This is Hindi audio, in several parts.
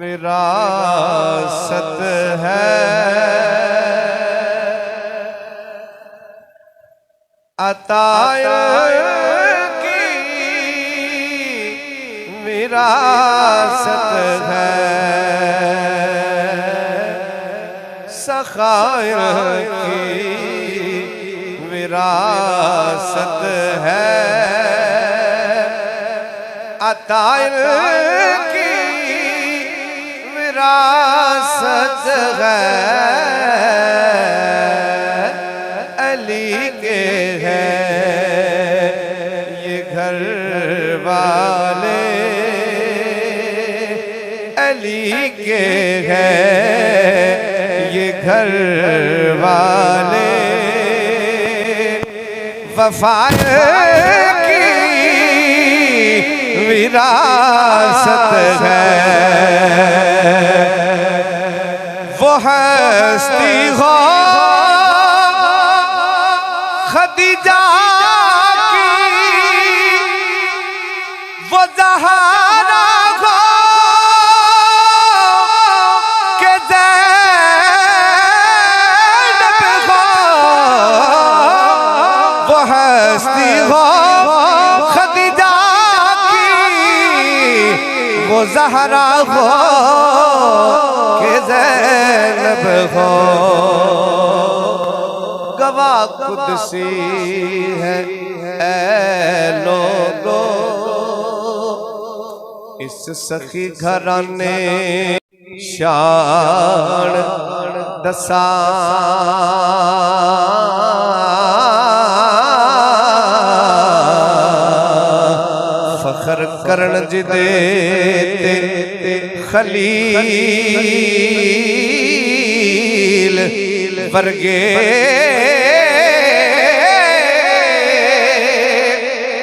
विरासत है, अताया की विरासत है, सखायर की विरासत है, अतायर की विरासत है, अली के हैं ये घर वाले, अली के हैं ये घर वाले, वफाए की विरासत है, वो हस्ती हो खदीजा की, वो ज़हरा हो के ज़ैनब हो, वो हस्ती हो खदीजा की, वो ज़हरा हो के ज़ैनब हो, गवाह कुदसी है ऐ लोगो, इस सखी घराने शान दसा, फखर करण जिदे ते खलील वर्गे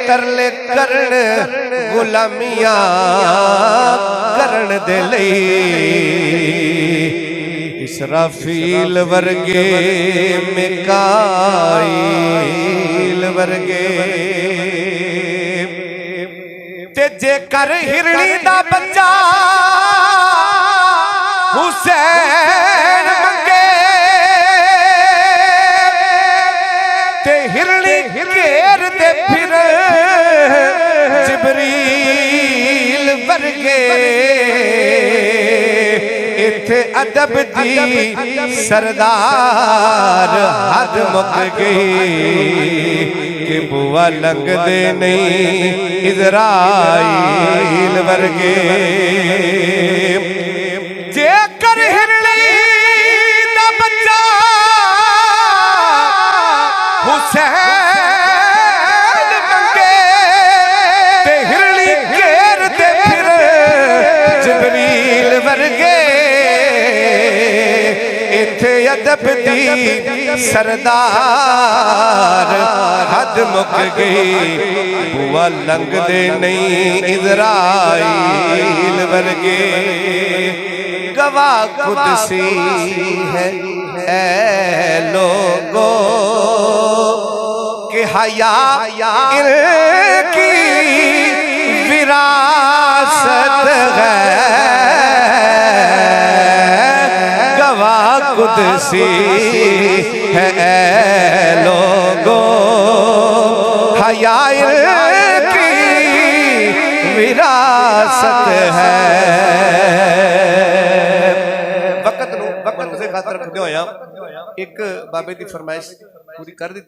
तरले करण गुलामियां करण दे लई, इसराफील वर्गे मिकाईल वर्गे, ते जेकर हिरणी दा बच्चा हुसैन मंगे, ते हिरणी घेर दे फिर जिबरील वर्गे, इथे अदब दी सरदार हद मुक गई, कि बुआ लंग दे नहीं इज़राइल वर्गे, जेकर हिरणी दा बच्चा हुसैन मंगे, ते हिरणी घेर दे फिर जिबरील वर्गे, इथे अदब दी सरदार हद मुक गई, बुआ लंग दे नहीं इज़राइल वर्गे, गवाह कुदसी है ऐ लोगो, कि हया इनकी विरासत है, गवाह कुदसी है ऐ लोगो, हया इनकी विरासत है। वक्त से खातर रखते होया एक बाबे की फरमाइश पूरी कर दी।